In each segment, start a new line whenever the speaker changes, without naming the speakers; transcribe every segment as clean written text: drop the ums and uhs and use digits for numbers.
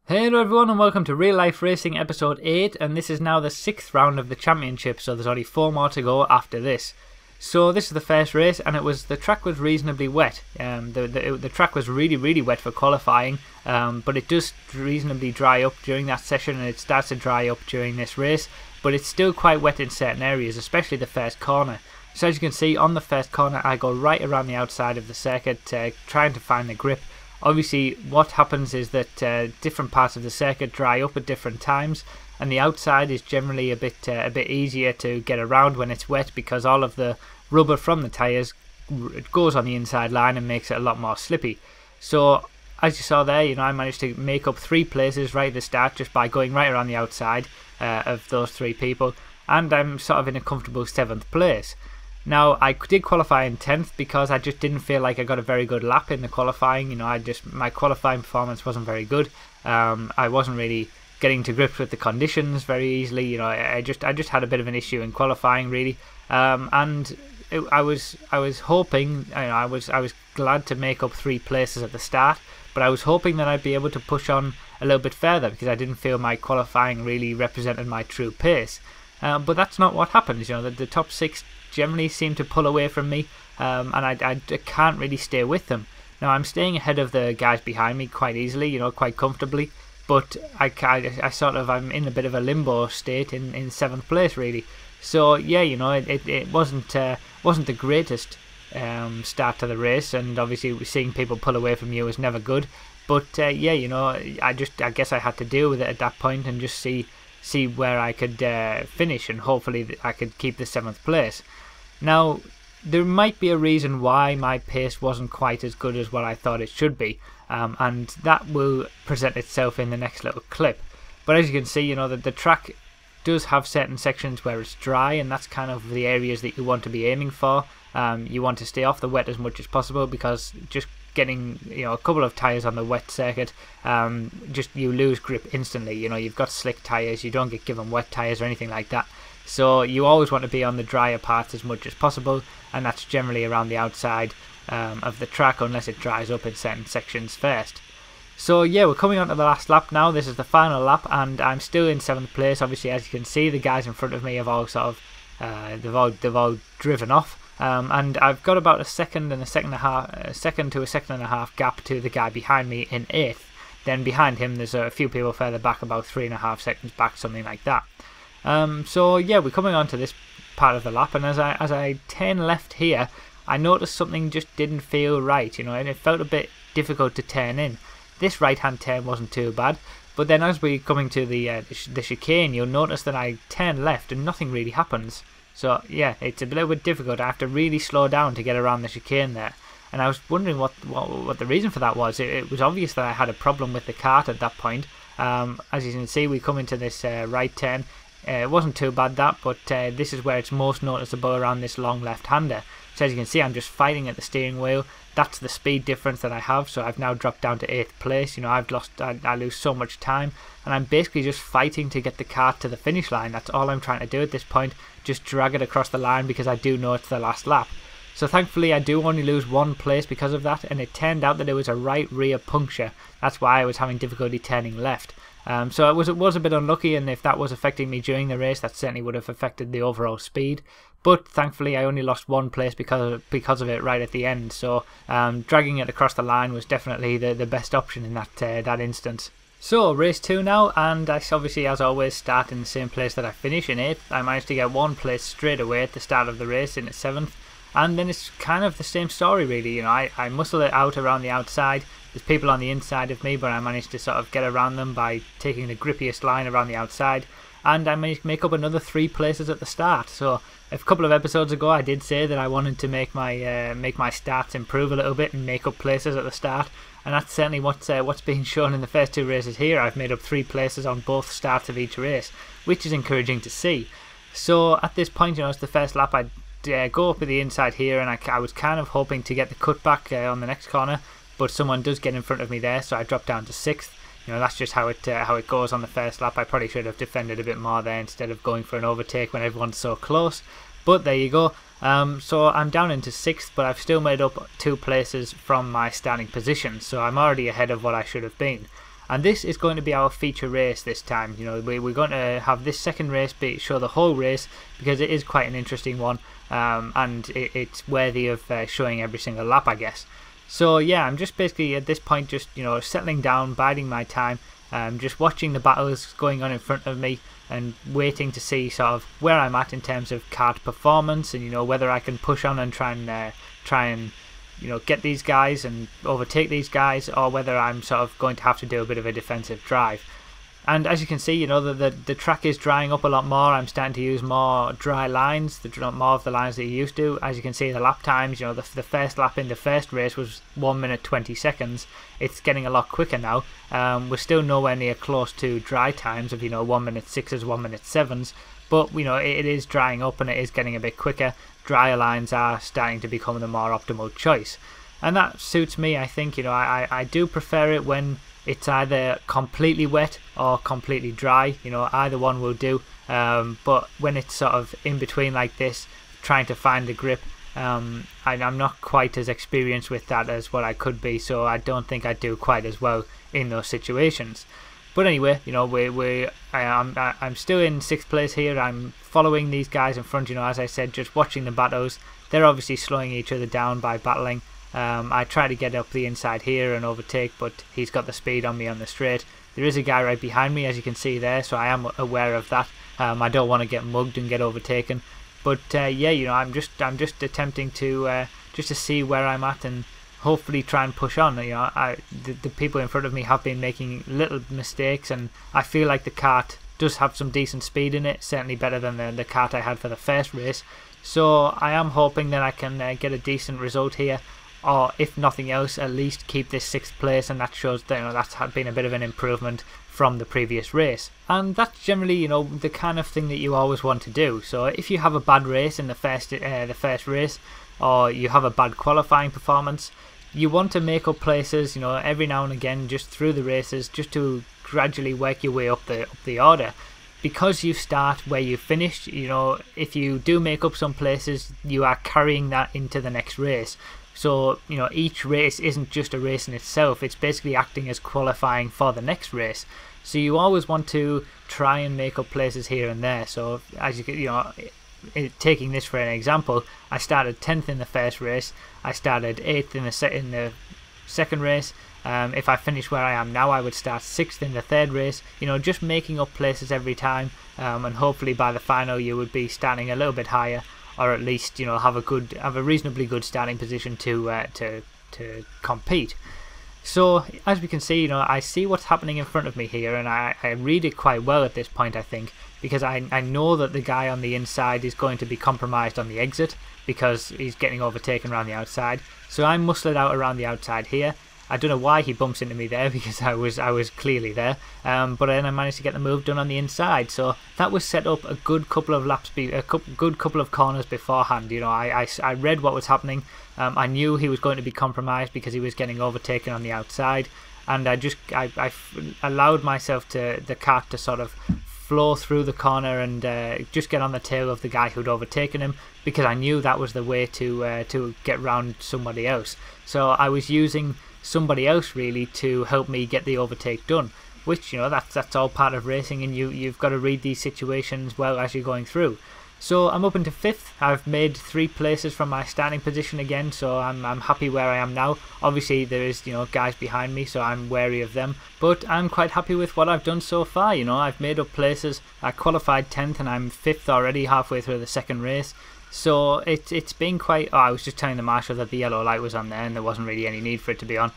Hello everyone and welcome to Real Life Racing episode 8, and this is now the 6th round of the championship, so there's only 4 more to go after this. So this is the first race, and the track was reasonably wet. The track was really wet for qualifying, but it does reasonably dry up during that session, and it starts to dry up during this race, but it's still quite wet in certain areas, especially the first corner. So as you can see, on the first corner I go right around the outside of the circuit, trying to find the grip. Obviously what happens is that different parts of the circuit dry up at different times, and the outside is generally a bit easier to get around when it's wet, because all of the rubber from the tyres goes on the inside line and makes it a lot more slippy. So as you saw there, I managed to make up 3 places right at the start just by going right around the outside of those 3 people, and I'm sort of in a comfortable 7th place. Now, I did qualify in 10th because I just didn't feel like I got a very good lap in the qualifying. My qualifying performance wasn't very good. I wasn't really getting to grips with the conditions very easily. I just had a bit of an issue in qualifying, really. I was hoping, I was glad to make up 3 places at the start, but I was hoping that I'd be able to push on a little bit further because I didn't feel my qualifying really represented my true pace. But that's not what happens. The top 6 generally seem to pull away from me, and I can't really stay with them. Now I'm staying ahead of the guys behind me quite easily, quite comfortably, but I'm in a bit of a limbo state in 7th place really. So yeah, it wasn't the greatest start to the race, and obviously seeing people pull away from you is never good. But yeah, I guess I had to deal with it at that point and just see where I could finish, and hopefully I could keep the 7th place. Now, there might be a reason why my pace wasn't quite as good as what I thought it should be, and that will present itself in the next little clip. But as you can see, the track does have certain sections where it's dry, and that's kind of the areas that you want to be aiming for. You want to stay off the wet as much as possible, because just getting a couple of tyres on the wet circuit, you lose grip instantly. You've got slick tyres, you don't get given wet tyres or anything like that. So you always want to be on the drier parts as much as possible, and that's generally around the outside of the track, unless it dries up in certain sections first. So yeah, we're coming on to the last lap now. This is the final lap, and I'm still in 7th place. Obviously, as you can see, the guys in front of me have all sort of they've all driven off. And I've got about a second to a second and a half gap to the guy behind me in 8th. Then behind him there's a few people further back, about 3.5 seconds back, something like that. So yeah, we're coming on to this part of the lap, and as I turn left here, I noticed something just didn't feel right, and it felt a bit difficult to turn in. This right hand turn wasn't too bad, but then as we're coming to the chicane, you'll notice that I turn left and nothing really happens. So yeah, it's a little bit difficult. I have to really slow down to get around the chicane there, and I was wondering what the reason for that was. It was obvious that I had a problem with the kart at that point. As you can see, we come into this right turn. It wasn't too bad that, but this is where it's most noticeable, around this long left-hander. So as you can see, I'm just fighting at the steering wheel. That's the speed difference that I have, so I've now dropped down to 8th place. I lose so much time, and I'm basically just fighting to get the kart to the finish line. That's all I'm trying to do at this point, just drag it across the line, because I do know it's the last lap. So thankfully I do only lose 1 place because of that, and it turned out that it was a right rear puncture. That's why I was having difficulty turning left. So it was a bit unlucky, and if that was affecting me during the race, that certainly would have affected the overall speed. But thankfully I only lost 1 place because of it right at the end. So dragging it across the line was definitely the best option in that instance. So race 2 now, and I obviously, as always, start in the same place that I finish, in 8th. I managed to get 1 place straight away at the start of the race in 7th. And then it's kind of the same story really. I muscle it out around the outside. There's people on the inside of me, but I managed to sort of get around them by taking the grippiest line around the outside, and I managed to make up another 3 places at the start. So a couple of episodes ago I did say that I wanted to make my stats improve a little bit and make up places at the start, and that's certainly what's being shown in the first 2 races here. I've made up 3 places on both starts of each race, which is encouraging to see. So at this point, it's the first lap. I go up at the inside here, and I was kind of hoping to get the cutback on the next corner, but someone does get in front of me there, so I drop down to 6th. That's just how it goes on the first lap. I probably should have defended a bit more there instead of going for an overtake when everyone's so close, but there you go. So I'm down into 6th, but I've still made up 2 places from my starting position, so I'm already ahead of what I should have been. And this is going to be our feature race this time. You know, we're going to have this second race show the whole race, because it is quite an interesting one, and it's worthy of showing every single lap, I guess. So yeah, I'm just basically at this point just, you know, settling down, biding my time, just watching the battles going on in front of me and waiting to see sort of where I'm at in terms of kart performance, and you know, whether I can push on and try and you know, get these guys and overtake these guys, or whether I'm sort of going to have to do a bit of a defensive drive. And as you can see, you know, the track is drying up a lot more. I'm starting to use more dry lines, more of the lines that you used to. As you can see, the lap times, you know, the first lap in the first race was 1 minute 20 seconds. It's getting a lot quicker now. We're still nowhere near close to dry times of, you know, 1 minute 6s, 1 minute 7s. But, you know, it is drying up and it is getting a bit quicker. Drier lines are starting to become the more optimal choice. And that suits me, I think. You know, I do prefer it when it's either completely wet or completely dry. You know, either one will do. But when it's sort of in between like this, trying to find the grip, I'm not quite as experienced with that as what I could be. So I don't think I do quite as well in those situations. But anyway, you know, I'm still in 6th place here. I'm following these guys in front, you know, as I said, just watching the battles. They're obviously slowing each other down by battling. I try to get up the inside here and overtake, but he's got the speed on me on the straight. There is a guy right behind me, as you can see there, so I am aware of that. I don't want to get mugged and get overtaken. But yeah, you know, I'm just attempting to just to see where I'm at and hopefully try and push on. You know, the people in front of me have been making little mistakes, and I feel like the kart does have some decent speed in it, certainly better than the kart I had for the first race. So I am hoping that I can get a decent result here, or if nothing else, at least keep this 6th place, and that shows that, you know, that's been a bit of an improvement from the previous race. And that's generally, you know, the kind of thing that you always want to do. So if you have a bad race in the first race, or you have a bad qualifying performance, you want to make up places, you know, every now and again, just through the races, just to gradually work your way up the order. Because you start where you finished, you know, if you do make up some places, you are carrying that into the next race. So, you know, each race isn't just a race in itself, it's basically acting as qualifying for the next race. So you always want to try and make up places here and there. So as you know, taking this for an example, I started 10th in the first race, I started 8th in the second race. If I finish where I am now, I would start 6th in the third race. You know, just making up places every time, and hopefully by the final you would be starting a little bit higher, or at least, you know, have a reasonably good starting position to compete. So as we can see, you know, I see what's happening in front of me here, and I read it quite well at this point, I think, because I know that the guy on the inside is going to be compromised on the exit because he's getting overtaken around the outside. So I muscle it out around the outside here. I don't know why he bumps into me there, because I was clearly there, but then I managed to get the move done on the inside. So that was set up a good couple of laps, good couple of corners beforehand. You know, I read what was happening. I knew he was going to be compromised because he was getting overtaken on the outside, and I allowed myself the kart to sort of flow through the corner and just get on the tail of the guy who'd overtaken him, because I knew that was the way to get round somebody else. So I was using somebody else really to help me get the overtake done, which, you know, that's all part of racing, and you've got to read these situations well as you're going through. So I'm up into 5th. I've made 3 places from my starting position again, so I'm happy where I am now. Obviously there is, you know, guys behind me, so I'm wary of them, but I'm quite happy with what I've done so far. You know, I've made up places. I qualified 10th and I'm 5th already, halfway through the second race. So it's been quite... Oh, I was just telling the marshal that the yellow light was on there, and there wasn't really any need for it to be on,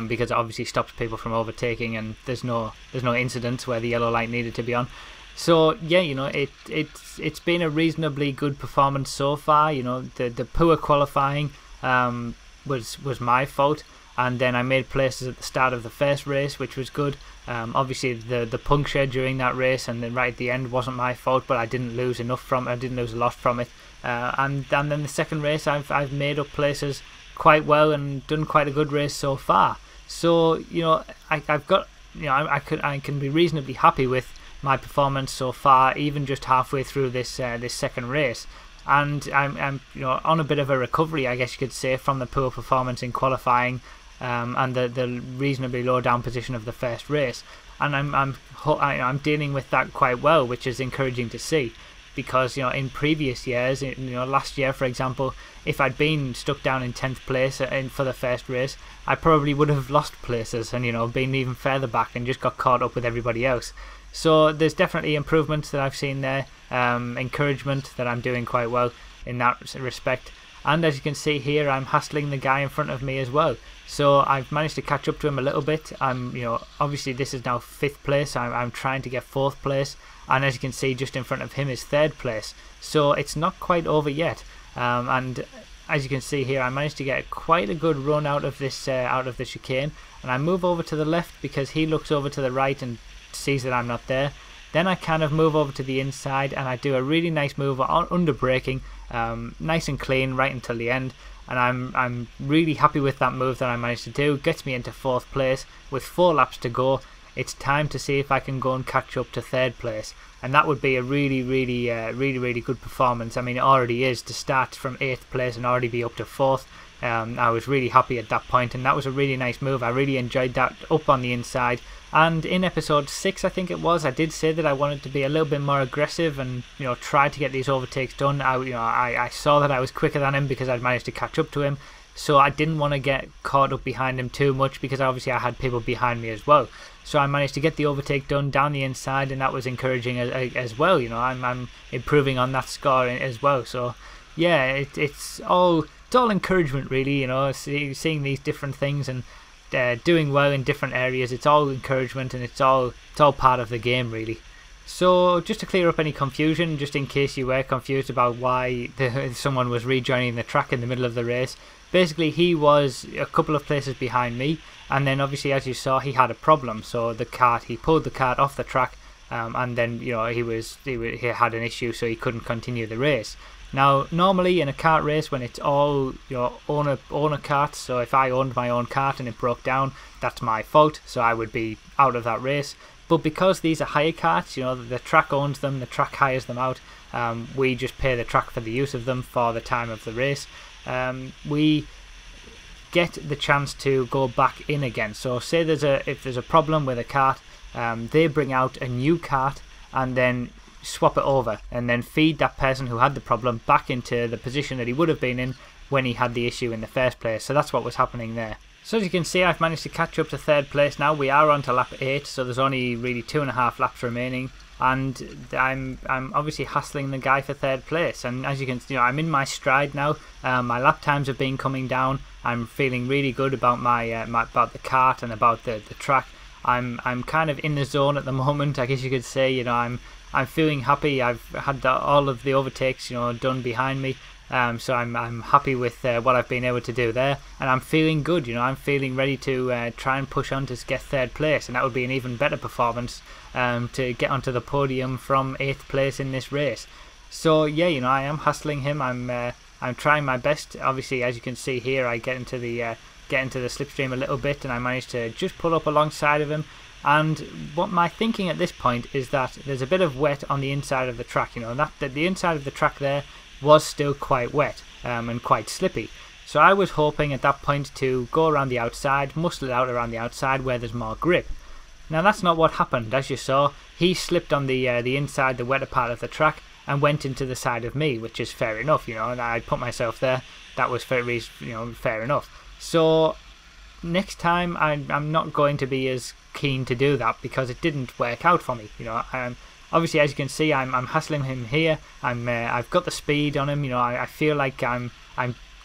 because it obviously stops people from overtaking, and there's no incidents where the yellow light needed to be on. So yeah, you know, it's been a reasonably good performance so far. You know, the poor qualifying was my fault, and then I made places at the start of the first race, which was good. Obviously the puncture during that race and then right at the end wasn't my fault, but I didn't lose enough from it. I didn't lose a lot from it. And then the second race, I've made up places quite well and done quite a good race so far. So, you know, I've got, you know, I can be reasonably happy with my performance so far, even just halfway through this second race. And I'm you know, on a bit of a recovery, I guess you could say, from the poor performance in qualifying. and the reasonably low down position of the first race, and I'm dealing with that quite well, which is encouraging to see. Because in previous years, last year for example, if I'd been stuck down in 10th place for the first race, I probably would have lost places and been even further back and just got caught up with everybody else. So there's definitely improvements that I've seen there, encouragement that I'm doing quite well in that respect. And as you can see here, I'm hassling the guy in front of me as well. So I've managed to catch up to him a little bit. Obviously this is now 5th place. I'm trying to get 4th place. And as you can see, just in front of him is 3rd place. So it's not quite over yet. And as you can see here, I managed to get quite a good run out of this out of the chicane. And I move over to the left because he looks over to the right and sees that I'm not there. Then I kind of move over to the inside and I do a really nice move on under braking, nice and clean right until the end. And I'm really happy with that move that I managed to do. Gets me into 4th place with 4 laps to go. It's time to see if I can go and catch up to 3rd place, and that would be a really good performance. I mean, it already is to start from 8th place and already be up to 4th. I was really happy at that point, and that was a really nice move. I really enjoyed that up on the inside. And in episode 6, I think it was, I did say that I wanted to be a little bit more aggressive and try to get these overtakes done. I saw that I was quicker than him because I'd managed to catch up to him. So I didn't want to get caught up behind him too much because obviously I had people behind me as well. So I managed to get the overtake done down the inside, and that was encouraging as well. I'm improving on that score as well. So yeah, it's all encouragement really. Seeing these different things and doing well in different areas. It's all encouragement, and it's all part of the game really. So just to clear up any confusion, just in case you were confused about why someone was rejoining the track in the middle of the race. Basically, he was a couple of places behind me, and then obviously, as you saw, he had a problem. So he pulled the kart off the track, and then he had an issue, so he couldn't continue the race. Now, normally in a kart race, when it's all owner karts, so if I owned my own kart and it broke down, that's my fault, so I would be out of that race. But because these are hire karts, the track owns them, the track hires them out. We just pay the track for the use of them for the time of the race. We get the chance to go back in again. So say if there's a problem with a kart, they bring out a new kart and then swap it over and then feed that person who had the problem back into the position that he would have been in when he had the issue in the first place. So that's what was happening there. So as you can see, I've managed to catch up to 3rd place now. We are on to lap 8, so there's only really 2.5 laps remaining. And I'm obviously hassling the guy for 3rd place, and as you can see, I'm in my stride now. My lap times have been coming down. I'm feeling really good about about the kart and about the track. I'm kind of in the zone at the moment, I guess you could say. I'm feeling happy. I've had all of the overtakes done behind me. So I'm happy with what I've been able to do there, and I'm feeling good. I'm feeling ready to try and push on to get 3rd place, and that would be an even better performance to get onto the podium from 8th place in this race. So yeah, I am hassling him. I'm trying my best. Obviously, as you can see here, I get into the slipstream a little bit, and I managed to just pull up alongside of him. And what my thinking at this point is that there's a bit of wet on the inside of the track. That the inside of the track there was still quite wet and quite slippy. So I was hoping at that point to go around the outside, muscle it out around the outside where there's more grip. Now that's not what happened. As you saw, he slipped on the inside, the wetter part of the track, and went into the side of me, which is fair enough, and I put myself there. That was fair enough. So next time I'm not going to be as keen to do that because it didn't work out for me. Obviously, as you can see, I'm hassling him here. I've got the speed on him. I feel like I'm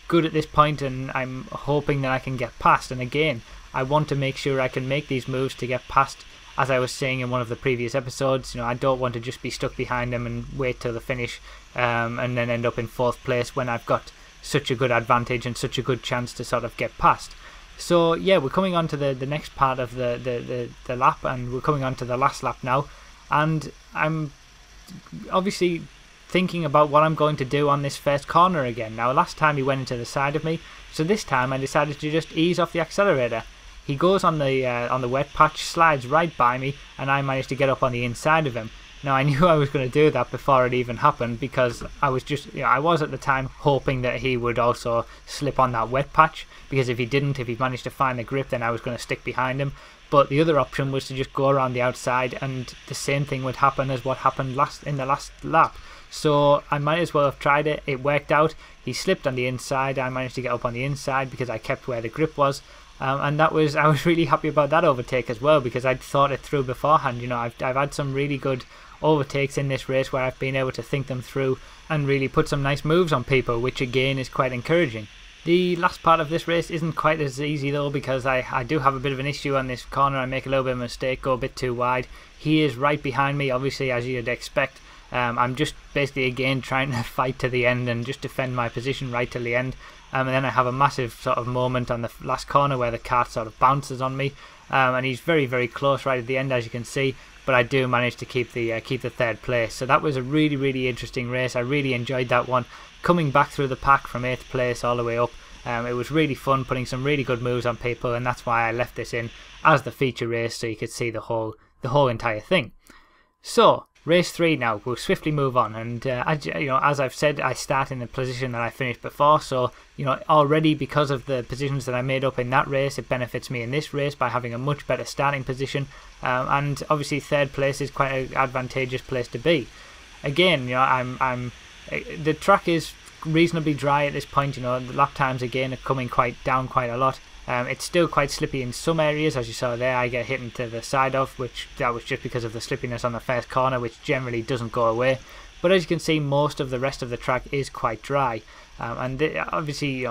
good at this point, and I'm hoping that I can get past. And again, I want to make sure I can make these moves to get past. As I was saying in one of the previous episodes, I don't want to just be stuck behind him and wait till the finish, and then end up in 4th place when I've got such a good advantage and such a good chance to sort of get past. So yeah, we're coming on to the next part of the lap, and we're coming on to the last lap now. And I'm obviously thinking about what I'm going to do on this first corner again. Now, last time he went into the side of me, so this time I decided to just ease off the accelerator. He goes on the wet patch, slides right by me, and I managed to get up on the inside of him. Now I knew I was going to do that before it even happened, because I was just, I was at the time hoping that he would also slip on that wet patch, because if he didn't, if he managed to find the grip, then I was going to stick behind him. But the other option was to just go around the outside, and the same thing would happen as what happened in the last lap. So I might as well have tried it. It worked out. He slipped on the inside. I managed to get up on the inside because I kept where the grip was. And I was really happy about that overtake as well, because I'd thought it through beforehand. I've had some really good overtakes in this race where I've been able to think them through and really put some nice moves on people, which again is quite encouraging. The last part of this race isn't quite as easy though, because I do have a bit of an issue on this corner. I make a little bit of a mistake, go a bit too wide. He is right behind me, obviously, as you'd expect. I'm just basically again trying to fight to the end and just defend my position right till the end. And then I have a massive sort of moment on the last corner where the kart sort of bounces on me, and he's very, very close right at the end, as you can see. But I do manage to keep the third place. So that was a really, really interesting race. I really enjoyed that one. Coming back through the pack from 8th place all the way up, it was really fun, putting some really good moves on people, and that's why I left this in as the feature race, so you could see the whole entire thing. So race 3 now, we'll swiftly move on, and as I've said, I start in the position that I finished before, so already because of the positions that I made up in that race, it benefits me in this race by having a much better starting position, and obviously 3rd place is quite an advantageous place to be. Again, the track is reasonably dry at this point. The lap times again are coming down quite a lot. It's still quite slippy in some areas, as you saw there. I get hit into the side of, which that was just because of the slippiness on the first corner, which generally doesn't go away. But as you can see, most of the rest of the track is quite dry, and obviously,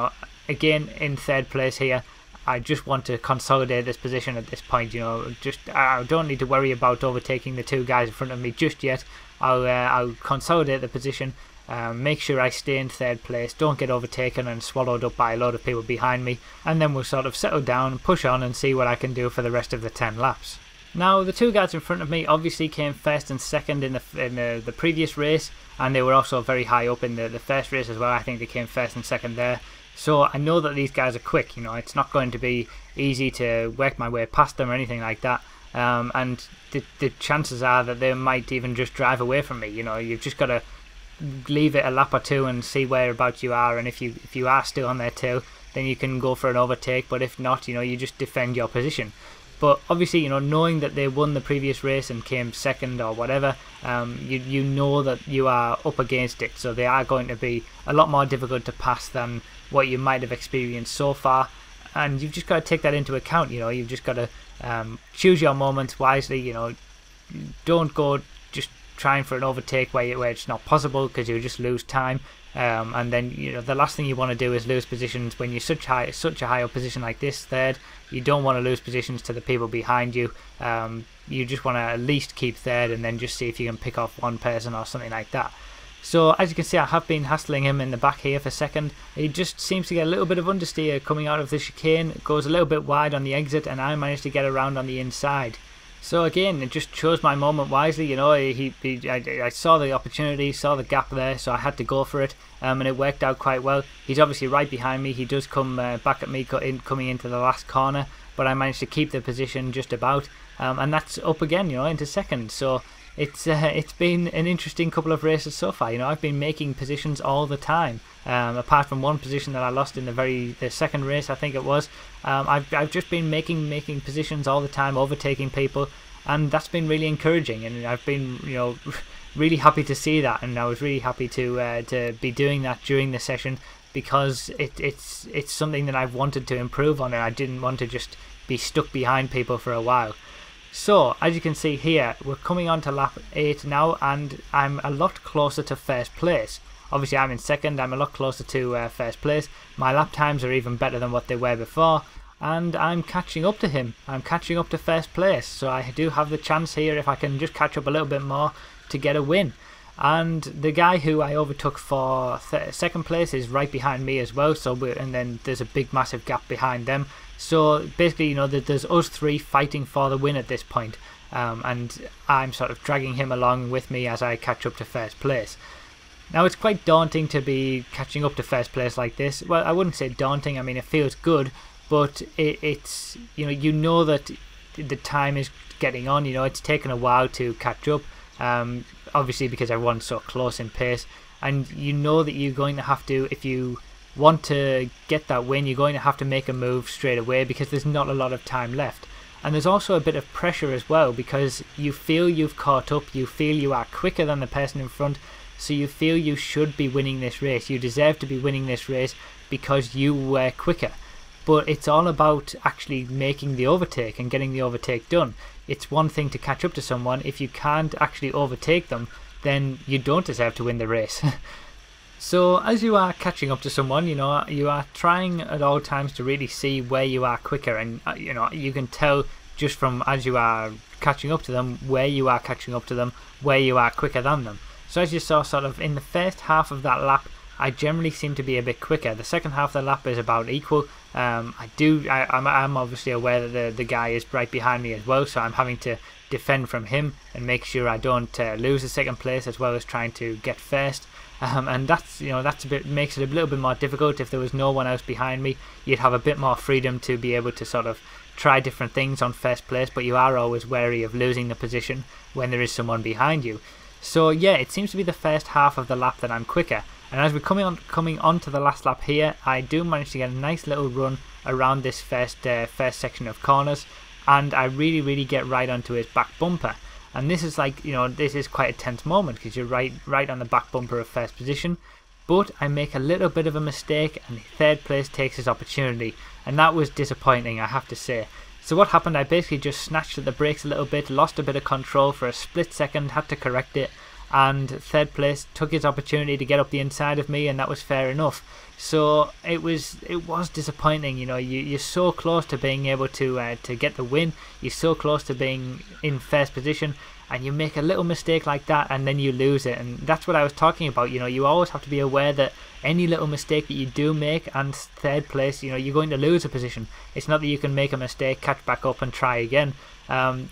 again in 3rd place here, I just want to consolidate this position at this point. I don't need to worry about overtaking the 2 guys in front of me just yet. I'll consolidate the position. Make sure I stay in 3rd place, don't get overtaken and swallowed up by a load of people behind me, and then we'll sort of settle down and push on and see what I can do for the rest of the 10 laps. Now the 2 guys in front of me obviously came 1st and 2nd in the previous race, and they were also very high up in the first race as well. I think they came 1st and 2nd there. So I know that these guys are quick. It's not going to be easy to work my way past them or anything like that. And the chances are that they might even just drive away from me. You've just got to leave it a lap or 2 and see whereabouts you are, and if you are still on their tail, then you can go for an overtake. But if not, you just defend your position. But obviously, knowing that they won the previous race and came 2nd or whatever, you know that you are up against it, so they are going to be a lot more difficult to pass than what you might have experienced so far, and you've just got to take that into account. You've just got to choose your moments wisely. Don't go just trying for an overtake where it's not possible, because you'll just lose time, and then the last thing you want to do is lose positions when you're such a high up position like this, 3rd. You don't want to lose positions to the people behind you. You just want to at least keep 3rd, and then just see if you can pick off one person or something like that. So as you can see, I have been hassling him in the back here for 2nd. He just seems to get a little bit of understeer coming out of the chicane. It goes a little bit wide on the exit, and I managed to get around on the inside. So again, it just chose my moment wisely. I saw the opportunity, saw the gap there, so I had to go for it, and it worked out quite well. He's obviously right behind me. He does come back at me coming into the last corner, but I managed to keep the position just about, and that's up again, into 2nd. So it's been an interesting couple of races so far. I've been making positions all the time. Apart from one position that I lost in the 2nd race, I think it was. I've just been making positions all the time, overtaking people, and that's been really encouraging. And I've been really happy to see that, and I was really happy to be doing that during the session, because it's something that I've wanted to improve on, and I didn't want to just be stuck behind people for a while. So as you can see here, we're coming on to lap 8 now, and I'm a lot closer to 1st place. Obviously I'm in 2nd, I'm a lot closer to 1st place. My lap times are even better than what they were before, and I'm catching up to him. I'm catching up to 1st place, so I do have the chance here, if I can just catch up a little bit more, to get a win. And the guy who I overtook for 2nd place is right behind me as well, and then there's a big massive gap behind them. So basically, there's us 3 fighting for the win at this point, and I'm sort of dragging him along with me as I catch up to 1st place. Now it's quite daunting to be catching up to 1st place like this. Well, I wouldn't say daunting, I mean it feels good, but it's that the time is getting on. It's taken a while to catch up, obviously because everyone's so close in pace, and you know that you're going to have to, if you want to get that win, you're going to have to make a move straight away because there's not a lot of time left. And there's also a bit of pressure as well because you feel you've caught up, you feel you are quicker than the person in front, so you feel you should be winning this race, you deserve to be winning this race because you were quicker. But it's all about actually making the overtake and getting the overtake done. It's one thing to catch up to someone. If you can't actually overtake them, then you don't deserve to win the race. So as you are catching up to someone, you know, you are trying at all times to really see where you are quicker, and you know, you can tell just from as you are catching up to them where you are catching up to them, where you are quicker than them. So as you saw, sort of in the first half of that lap, I generally seem to be a bit quicker. The second half of the lap is about equal. I'm obviously aware that the guy is right behind me as well, so I'm having to defend from him and make sure I don't lose the second place, as well as trying to get first. And that's, you know, that's a bit, makes it a little bit more difficult. If there was no one else behind me, you'd have a bit more freedom to be able to sort of try different things on first place, but you are always wary of losing the position when there is someone behind you. So yeah, it seems to be the first half of the lap that I'm quicker. And as we're coming on to the last lap here, I do manage to get a nice little run around this first section of corners, and I really get right onto his back bumper. And this is like, you know, this is quite a tense moment because you're right on the back bumper of first position. But I make a little bit of a mistake and third place takes his opportunity, and that was disappointing, I have to say. So what happened, I basically just snatched at the brakes a little bit, lost a bit of control for a split second, had to correct it, and third place took his opportunity to get up the inside of me, and that was fair enough. So it was disappointing. You know, you're so close to being able to get the win, you're so close to being in first position, and you make a little mistake like that and then you lose it. And that's what I was talking about. You know, you always have to be aware that any little mistake that you do make and third place, you know, you're going to lose a position. It's not that you can make a mistake, catch back up and try again.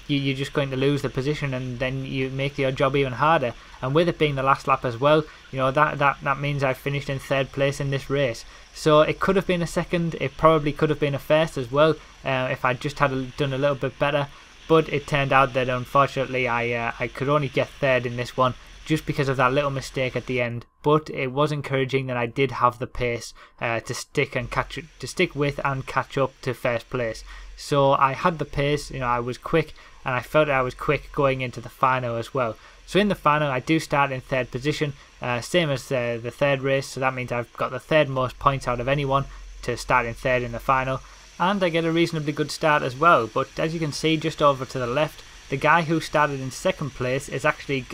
You're just going to lose the position, and then you make your job even harder. And with it being the last lap as well, you know, that means I've finished in third place in this race. So it could have been a second, it probably could have been a first as well, if I just had done a little bit better. But it turned out that unfortunately I could only get third in this one, just because of that little mistake at the end. But it was encouraging that I did have the pace to stick with and catch up to first place. So I had the pace, you know, I was quick, and I felt I was quick going into the final as well. So in the final, I do start in third position, same as the third race. So that means I've got the third most points out of anyone to start in third in the final, and I get a reasonably good start as well. But as you can see, just over to the left, the guy who started in second place is actually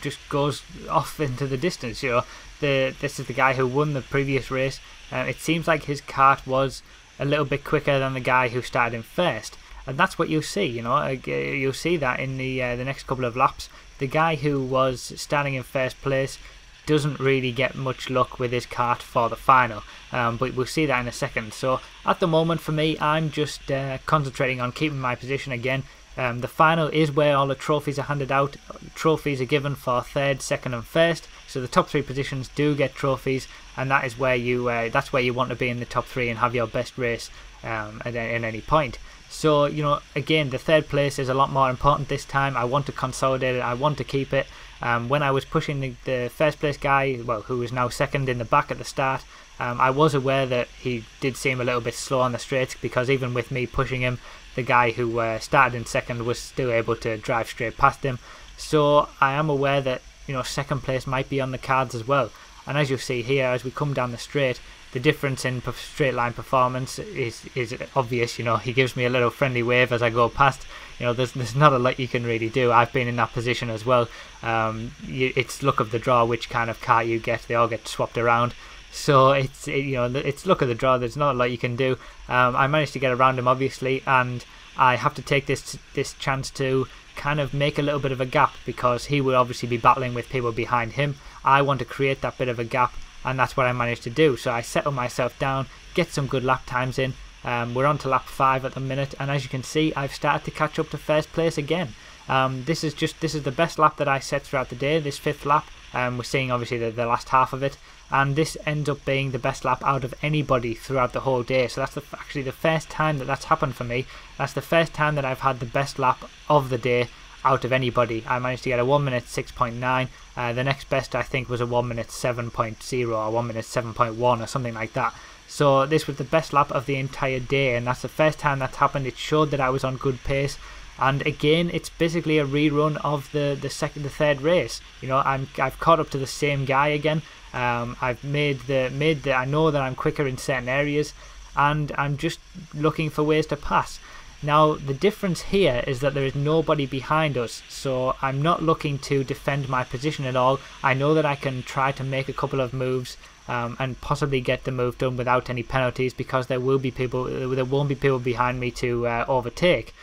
just goes off into the distance. You know, this is the guy who won the previous race. It seems like his kart was a little bit quicker than the guy who started in first, and that's what you'll see. You know, you'll see that in the next couple of laps. The guy who was starting in first place doesn't really get much luck with his kart for the final, but we'll see that in a second. So at the moment for me, I'm just concentrating on keeping my position again. The final is where all the trophies are handed out. Trophies are given for third, second and first, so the top three positions do get trophies, and that is where that's where you want to be, in the top three and have your best race at any point. So, you know, again, the third place is a lot more important this time. I want to consolidate it, I want to keep it. When I was pushing the first place guy, well, who is now second in the back at the start, I was aware that he did seem a little bit slow on the straights, because even with me pushing him, the guy who started in second was still able to drive straight past him. So I am aware that, you know, second place might be on the cards as well. And as you'll see here, as we come down the straight, the difference in straight line performance is obvious. You know, he gives me a little friendly wave as I go past. You know, there's not a lot you can really do. I've been in that position as well. It's luck of the draw which kind of car you get. They all get swapped around. So it's luck of the draw. There's not a lot you can do. I managed to get around him obviously, and I have to take this chance to kind of make a little bit of a gap, because he will obviously be battling with people behind him. I want to create that bit of a gap, and that's what I managed to do. So I settle myself down, get some good lap times in. We're on to lap 5 at the minute, and as you can see, I've started to catch up to first place again. This is the best lap that I set throughout the day, this 5th lap. We're seeing obviously the last half of it, and this ends up being the best lap out of anybody throughout the whole day. So that's actually the first time that's happened for me. That's the first time that I've had the best lap of the day out of anybody. I managed to get a 1 minute 6.9. The next best I think was a 1 minute 7.0 or 1 minute 7.1 or something like that. So this was the best lap of the entire day, and that's the first time that's happened. It showed that I was on good pace. And again, it's basically a rerun of the third race. You know, I've caught up to the same guy again. I've made the I know that I'm quicker in certain areas, and I'm just looking for ways to pass. Now the difference here is that there is nobody behind us, so I'm not looking to defend my position at all. I know that I can try to make a couple of moves and possibly get the move done without any penalties, because there won't be people behind me to overtake.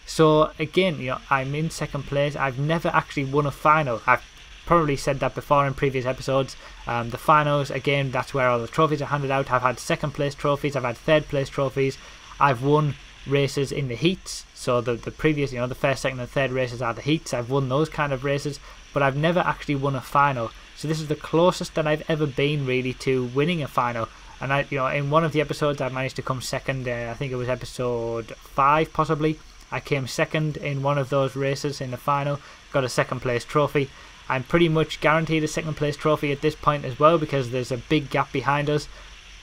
So again, you know, I'm in second place. I've never actually won a final. I've probably said that before in previous episodes. The finals, again, that's where all the trophies are handed out. I've had second place trophies, I've had third place trophies. I've won races in the heats, so the previous, you know, the first, second and third races are the heats. I've won those kind of races, but I've never actually won a final. So this is the closest that I've ever been really to winning a final. And I, you know, in one of the episodes I managed to come second. I think it was episode 5 possibly. I came second in one of those races in the final, got a second place trophy. I'm pretty much guaranteed a second place trophy at this point as well, because there's a big gap behind us.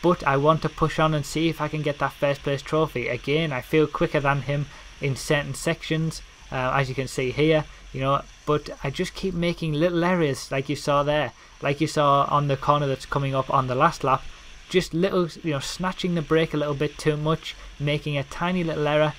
But I want to push on and see if I can get that first place trophy. Again, I feel quicker than him in certain sections, as you can see here, you know, but I just keep making little errors, like you saw there, like you saw on the corner that's coming up on the last lap. Just little, you know, snatching the brake a little bit too much, making a tiny little error.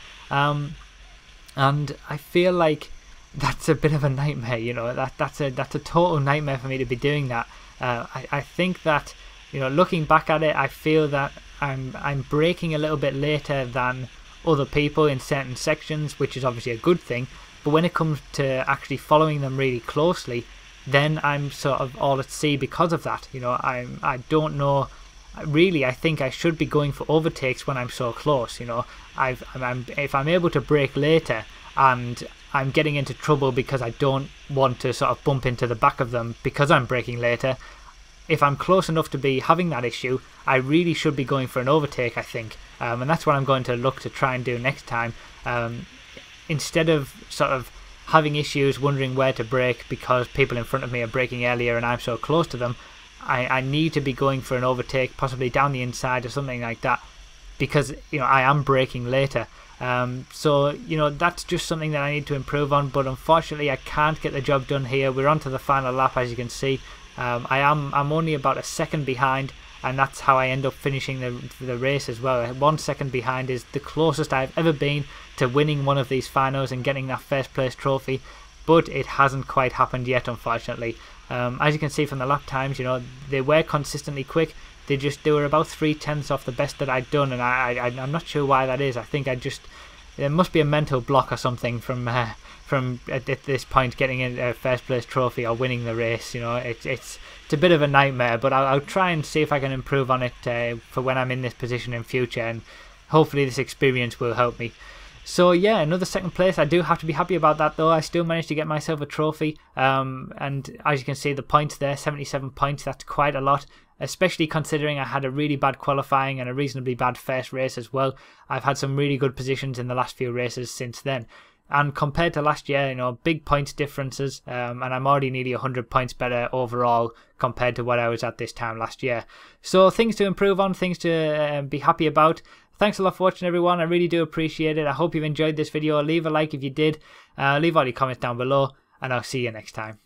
And I feel like that's a bit of a nightmare, you know, that's a total nightmare for me to be doing that. I think that, you know, looking back at it, I feel that I'm braking a little bit later than other people in certain sections, which is obviously a good thing. But when it comes to actually following them really closely, then I'm sort of all at sea because of that. You know, I don't know. Really, I think I should be going for overtakes when I'm so close. You know, if I'm able to brake later and I'm getting into trouble because I don't want to sort of bump into the back of them because I'm braking later, if I'm close enough to be having that issue, I really should be going for an overtake, I think. And that's what I'm going to look to try and do next time. Instead of sort of having issues wondering where to brake because people in front of me are braking earlier and I'm so close to them, I need to be going for an overtake, possibly down the inside or something like that, because, you know, I am braking later. So, you know, that's just something that I need to improve on, but unfortunately I can't get the job done here. We're on to the final lap, as you can see. I'm only about a second behind, and that's how I end up finishing the race as well. 1 second behind is the closest I've ever been to winning one of these finals and getting that first place trophy, but it hasn't quite happened yet, unfortunately. As you can see from the lap times, you know, they were consistently quick. They were about 3/10 off the best that I'd done, and I'm not sure why that is. I think there must be a mental block or something from at this point getting a first place trophy or winning the race. You know, it's a bit of a nightmare, but I'll try and see if I can improve on it for when I'm in this position in future, and hopefully this experience will help me. So yeah, another second place. I do have to be happy about that though. I still managed to get myself a trophy, and as you can see the points there, 77 points, that's quite a lot, especially considering I had a really bad qualifying and a reasonably bad first race as well. I've had some really good positions in the last few races since then, and compared to last year, you know, big points differences, and I'm already nearly 100 points better overall compared to what I was at this time last year. So things to improve on, things to be happy about. Thanks a lot for watching, everyone. I really do appreciate it. I hope you've enjoyed this video. Leave a like if you did. Leave all your comments down below, and I'll see you next time.